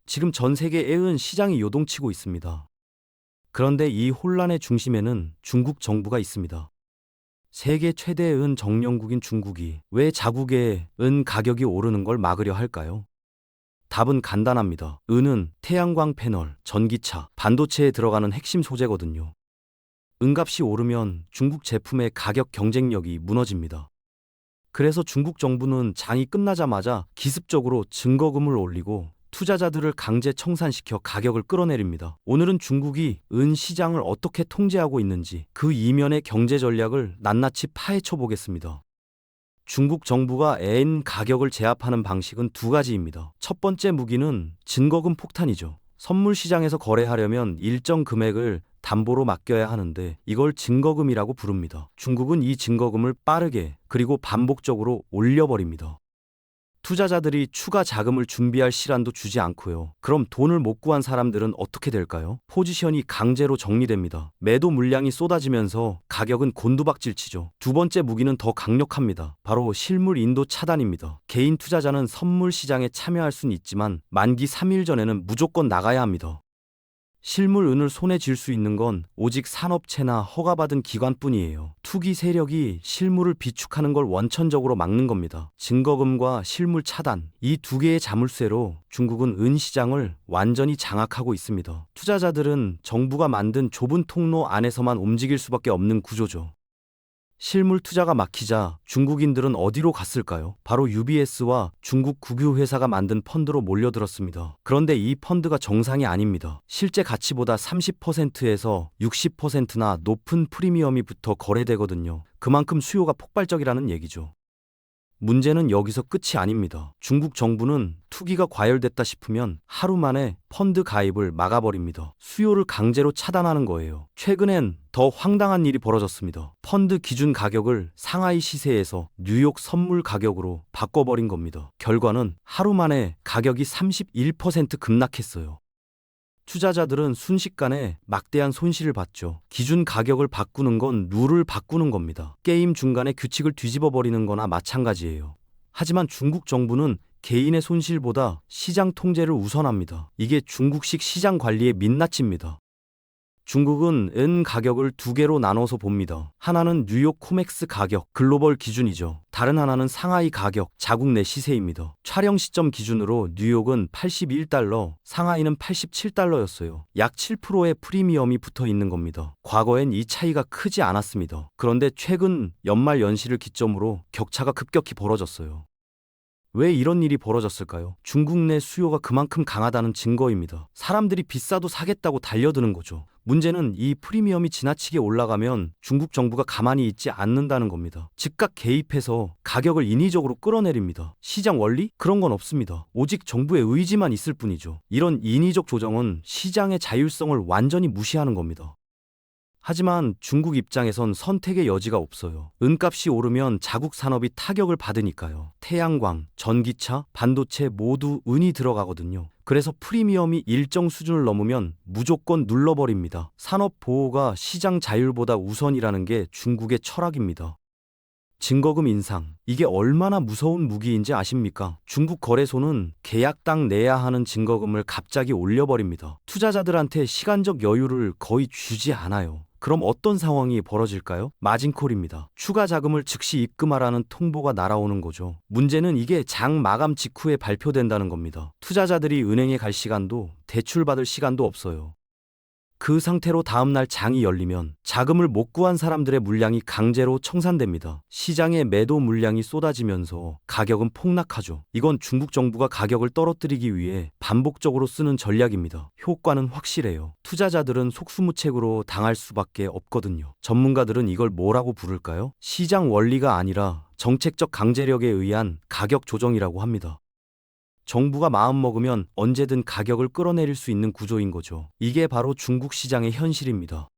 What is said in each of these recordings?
지금 전 세계에은 시장이 요동치고 있습니다. 그런데 이 혼란의 중심에는 중국 정부가 있습니다. 세계 최대의 은 정령국인 중국이 왜 자국의 은 가격이 오르는 걸 막으려 할까요? 답은 간단합니다. 은은 태양광 패널, 전기차, 반도체에 들어가는 핵심 소재거든요. 은값이 오르면 중국 제품의 가격 경쟁력이 무너집니다. 그래서 중국 정부는 장이 끝나자마자 기습적으로 증거금을 올리고 투자자들을 강제 청산시켜 가격을 끌어내립니다. 오늘은 중국이 은 시장을 어떻게 통제하고 있는지 그 이면의 경제 전략을 낱낱이 파헤쳐 보겠습니다. 중국 정부가 엔 가격을 제압하는 방식은 두 가지입니다. 첫 번째 무기는 증거금 폭탄이죠. 선물 시장에서 거래하려면 일정 금액을 담보로 맡겨야 하는데 이걸 증거금이라고 부릅니다. 중국은 이 증거금을 빠르게 그리고 반복적으로 올려버립니다. 투자자들이 추가 자금을 준비할 시간도 주지 않고요. 그럼 돈을 못 구한 사람들은 어떻게 될까요? 포지션이 강제로 정리됩니다. 매도 물량이 쏟아지면서 가격은 곤두박질치죠. 두 번째 무기는 더 강력합니다. 바로 실물 인도 차단입니다. 개인 투자자는 선물 시장에 참여할 수는 있지만 만기 3일 전에는 무조건 나가야 합니다. 실물 은을 손에 쥘 수 있는 건 오직 산업체나 허가받은 기관뿐이에요. 투기 세력이 실물을 비축하는 걸 원천적으로 막는 겁니다. 증거금과 실물 차단, 이 두 개의 자물쇠로 중국은 은 시장을 완전히 장악하고 있습니다. 투자자들은 정부가 만든 좁은 통로 안에서만 움직일 수밖에 없는 구조죠. 실물 투자가 막히자 중국인들은 어디로 갔을까요? 바로 UBS와 중국 국유회사가 만든 펀드로 몰려들었습니다. 그런데 이 펀드가 정상이 아닙니다. 실제 가치보다 30%에서 60%나 높은 프리미엄이 붙어 거래되거든요. 그만큼 수요가 폭발적이라는 얘기죠. 문제는 여기서 끝이 아닙니다. 중국 정부는 투기가 과열됐다 싶으면 하루 만에 펀드 가입을 막아버립니다. 수요를 강제로 차단하는 거예요. 최근엔 더 황당한 일이 벌어졌습니다. 펀드 기준 가격을 상하이 시세에서 뉴욕 선물 가격으로 바꿔버린 겁니다. 결과는 하루 만에 가격이 31% 급락했어요. 투자자들은 순식간에 막대한 손실을 봤죠. 기준 가격을 바꾸는 건 룰을 바꾸는 겁니다. 게임 중간에 규칙을 뒤집어 버리는 거나 마찬가지예요. 하지만 중국 정부는 개인의 손실보다 시장 통제를 우선합니다. 이게 중국식 시장 관리의 민낯입니다. 중국은 은 가격을 두 개로 나눠서 봅니다. 하나는 뉴욕 코맥스 가격, 글로벌 기준이죠. 다른 하나는 상하이 가격, 자국 내 시세입니다. 촬영 시점 기준으로 뉴욕은 81달러, 상하이는 87달러였어요. 약 7%의 프리미엄이 붙어 있는 겁니다. 과거엔 이 차이가 크지 않았습니다. 그런데 최근 연말 연시를 기점으로 격차가 급격히 벌어졌어요. 왜 이런 일이 벌어졌을까요? 중국 내 수요가 그만큼 강하다는 증거입니다. 사람들이 비싸도 사겠다고 달려드는 거죠. 문제는 이 프리미엄이 지나치게 올라가면 중국 정부가 가만히 있지 않는다는 겁니다. 즉각 개입해서 가격을 인위적으로 끌어내립니다. 시장 원리? 그런 건 없습니다. 오직 정부의 의지만 있을 뿐이죠. 이런 인위적 조정은 시장의 자율성을 완전히 무시하는 겁니다. 하지만 중국 입장에선 선택의 여지가 없어요. 은값이 오르면 자국 산업이 타격을 받으니까요. 태양광, 전기차, 반도체 모두 은이 들어가거든요. 그래서 프리미엄이 일정 수준을 넘으면 무조건 눌러버립니다. 산업 보호가 시장 자율보다 우선이라는 게 중국의 철학입니다. 증거금 인상. 이게 얼마나 무서운 무기인지 아십니까? 중국 거래소는 계약당 내야 하는 증거금을 갑자기 올려버립니다. 투자자들한테 시간적 여유를 거의 주지 않아요. 그럼 어떤 상황이 벌어질까요? 마진콜입니다. 추가 자금을 즉시 입금하라는 통보가 날아오는 거죠. 문제는 이게 장 마감 직후에 발표된다는 겁니다. 투자자들이 은행에 갈 시간도 대출받을 시간도 없어요. 그 상태로 다음날 장이 열리면 자금을 못 구한 사람들의 물량이 강제로 청산됩니다. 시장에 매도 물량이 쏟아지면서 가격은 폭락하죠. 이건 중국 정부가 가격을 떨어뜨리기 위해 반복적으로 쓰는 전략입니다. 효과는 확실해요. 투자자들은 속수무책으로 당할 수밖에 없거든요. 전문가들은 이걸 뭐라고 부를까요? 시장 원리가 아니라 정책적 강제력에 의한 가격 조정이라고 합니다. 정부가 마음먹으면 언제든 가격을 끌어내릴 수 있는 구조인 거죠. 이게 바로 중국 시장의 현실입니다.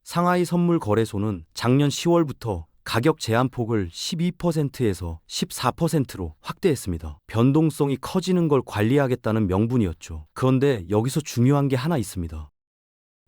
상하이 선물 거래소는 작년 10월부터 가격 제한폭을 12%에서 14%로 확대했습니다. 변동성이 커지는 걸 관리하겠다는 명분이었죠. 그런데 여기서 중요한 게 하나 있습니다.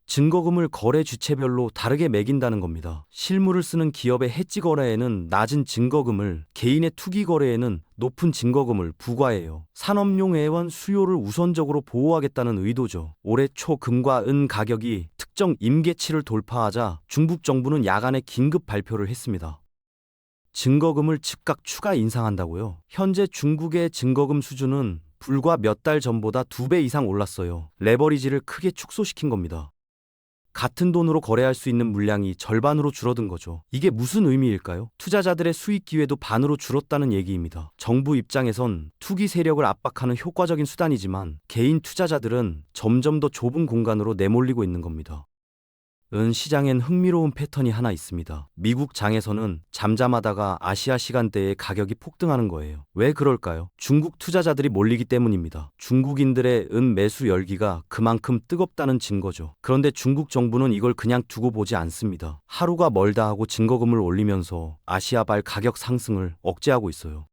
증거금을 거래 주체별로 다르게 매긴다는 겁니다. 실물을 쓰는 기업의 해지 거래에는 낮은 증거금을, 개인의 투기 거래에는 높은 증거금을 부과해요. 산업용 애완 수요를 우선적으로 보호하겠다는 의도죠. 올해 초 금과 은 가격이 특정 임계치를 돌파하자 중국 정부는 야간에 긴급 발표를 했습니다. 증거금을 즉각 추가 인상한다고요? 현재 중국의 증거금 수준은 불과 몇 달 전보다 2배 이상 올랐어요. 레버리지를 크게 축소시킨 겁니다. 같은 돈으로 거래할 수 있는 물량이 절반으로 줄어든 거죠. 이게 무슨 의미일까요? 투자자들의 수익 기회도 반으로 줄었다는 얘기입니다. 정부 입장에선 투기 세력을 압박하는 효과적인 수단이지만 개인 투자자들은 점점 더 좁은 공간으로 내몰리고 있는 겁니다. 은 시장엔 흥미로운 패턴이 하나 있습니다. 미국 장에서는 잠잠하다가 아시아 시간대에 가격이 폭등하는 거예요. 왜 그럴까요? 중국 투자자들이 몰리기 때문입니다. 중국인들의 은 매수 열기가 그만큼 뜨겁다는 증거죠. 그런데 중국 정부는 이걸 그냥 두고 보지 않습니다. 하루가 멀다 하고 증거금을 올리면서 아시아발 가격 상승을 억제하고 있어요.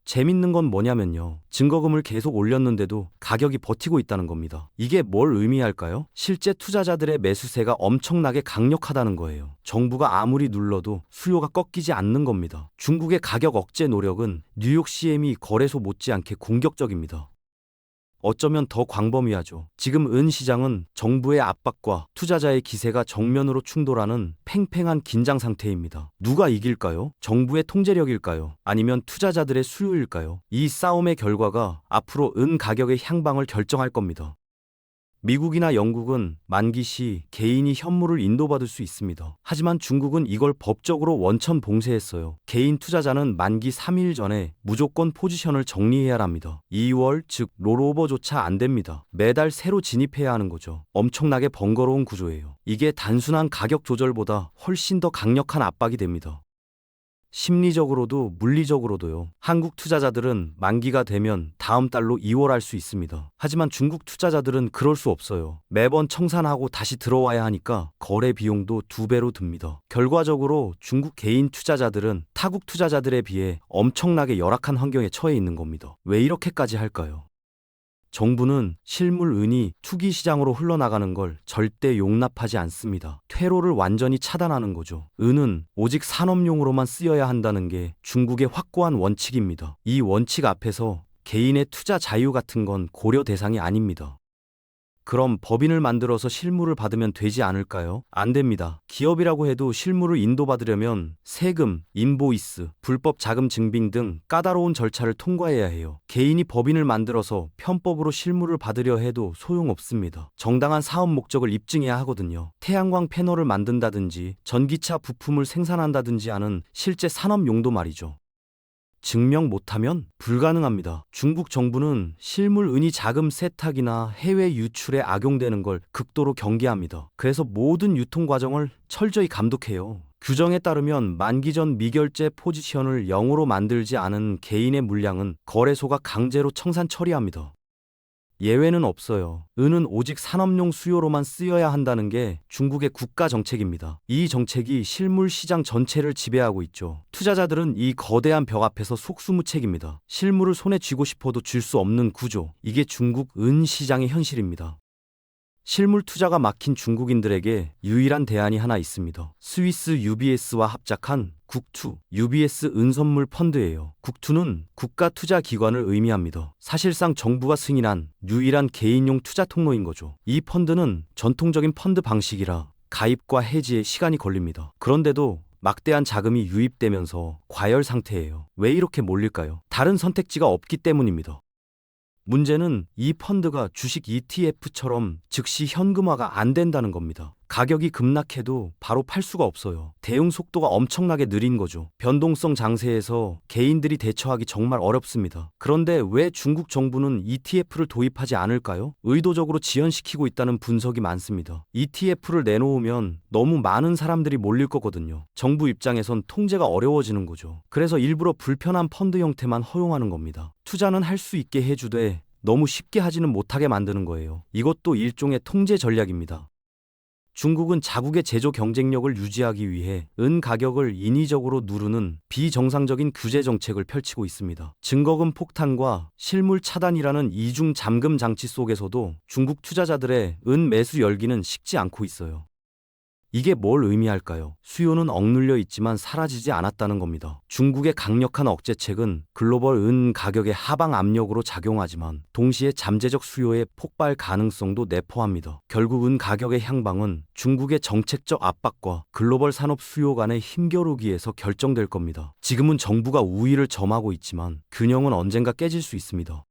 재밌는 건 뭐냐면요. 증거금을 계속 올렸는데도 가격이 버티고 있다는 겁니다. 이게 뭘 의미할까요? 실제 투자자들의 매수세가 엄청나게 강력하다는 거예요. 정부가 아무리 눌러도 수요가 꺾이지 않는 겁니다. 중국의 가격 억제 노력은 뉴욕 CME 거래소 못지않게 공격적입니다. 어쩌면 더 광범위하죠. 지금 은 시장은 정부의 압박과 투자자의 기세가 정면으로 충돌하는 팽팽한 긴장 상태입니다. 누가 이길까요? 정부의 통제력일까요? 아니면 투자자들의 수요일까요? 이 싸움의 결과가 앞으로 은 가격의 향방을 결정할 겁니다. 미국이나 영국은 만기 시 개인이 현물을 인도받을 수 있습니다. 하지만 중국은 이걸 법적으로 원천 봉쇄했어요. 개인 투자자는 만기 3일 전에 무조건 포지션을 정리해야 합니다. 2월, 즉 롤오버조차 안 됩니다. 매달 새로 진입해야 하는 거죠. 엄청나게 번거로운 구조예요. 이게 단순한 가격 조절보다 훨씬 더 강력한 압박이 됩니다. 심리적으로도 물리적으로도요. 한국 투자자들은 만기가 되면 다음 달로 이월할 수 있습니다. 하지만 중국 투자자들은 그럴 수 없어요. 매번 청산하고 다시 들어와야 하니까 거래 비용도 2배로 듭니다. 결과적으로 중국 개인 투자자들은 타국 투자자들에 비해 엄청나게 열악한 환경에 처해 있는 겁니다. 왜 이렇게까지 할까요? 정부는 실물 은이 투기 시장으로 흘러나가는 걸 절대 용납하지 않습니다. 퇴로를 완전히 차단하는 거죠. 은은 오직 산업용으로만 쓰여야 한다는 게 중국의 확고한 원칙입니다. 이 원칙 앞에서 개인의 투자 자유 같은 건 고려 대상이 아닙니다. 그럼 법인을 만들어서 실물을 받으면 되지 않을까요? 안 됩니다. 기업이라고 해도 실물을 인도받으려면 세금, 인보이스, 불법 자금 증빙 등 까다로운 절차를 통과해야 해요. 개인이 법인을 만들어서 편법으로 실물을 받으려 해도 소용없습니다. 정당한 사업 목적을 입증해야 하거든요. 태양광 패널을 만든다든지 전기차 부품을 생산한다든지 하는 실제 산업 용도 말이죠. 증명 못하면 불가능합니다. 중국 정부는 실물 은이 자금 세탁이나 해외 유출에 악용되는 걸 극도로 경계합니다. 그래서 모든 유통 과정을 철저히 감독해요. 규정에 따르면 만기 전 미결제 포지션을 0으로 만들지 않은 개인의 물량은 거래소가 강제로 청산 처리합니다. 예외는 없어요. 은은 오직 산업용 수요로만 쓰여야 한다는 게 중국의 국가 정책입니다. 이 정책이 실물 시장 전체를 지배하고 있죠. 투자자들은 이 거대한 벽 앞에서 속수무책입니다. 실물을 손에 쥐고 싶어도 쥘 수 없는 구조. 이게 중국 은 시장의 현실입니다. 실물 투자가 막힌 중국인들에게 유일한 대안이 하나 있습니다. 스위스 UBS와 합작한 국투, UBS 은선물 펀드예요. 국투는 국가투자기관을 의미합니다. 사실상 정부가 승인한 유일한 개인용 투자 통로인 거죠. 이 펀드는 전통적인 펀드 방식이라 가입과 해지에 시간이 걸립니다. 그런데도 막대한 자금이 유입되면서 과열 상태예요. 왜 이렇게 몰릴까요? 다른 선택지가 없기 때문입니다. 문제는 이 펀드가 주식 ETF처럼 즉시 현금화가 안 된다는 겁니다. 가격이 급락해도 바로 팔 수가 없어요. 대응 속도가 엄청나게 느린 거죠. 변동성 장세에서 개인들이 대처하기 정말 어렵습니다. 그런데 왜 중국 정부는 ETF를 도입하지 않을까요? 의도적으로 지연시키고 있다는 분석이 많습니다. ETF를 내놓으면 너무 많은 사람들이 몰릴 거거든요. 정부 입장에선 통제가 어려워지는 거죠. 그래서 일부러 불편한 펀드 형태만 허용하는 겁니다. 투자는 할 수 있게 해주되 너무 쉽게 하지는 못하게 만드는 거예요. 이것도 일종의 통제 전략입니다. 중국은 자국의 제조 경쟁력을 유지하기 위해 은 가격을 인위적으로 누르는 비정상적인 규제 정책을 펼치고 있습니다. 증거금 폭탄과 실물 차단이라는 이중 잠금 장치 속에서도 중국 투자자들의 은 매수 열기는 식지 않고 있어요. 이게 뭘 의미할까요? 수요는 억눌려 있지만 사라지지 않았다는 겁니다. 중국의 강력한 억제책은 글로벌 은 가격의 하방 압력으로 작용하지만 동시에 잠재적 수요의 폭발 가능성도 내포합니다. 결국 은 가격의 향방은 중국의 정책적 압박과 글로벌 산업 수요 간의 힘겨루기에서 결정될 겁니다. 지금은 정부가 우위를 점하고 있지만 균형은 언젠가 깨질 수 있습니다.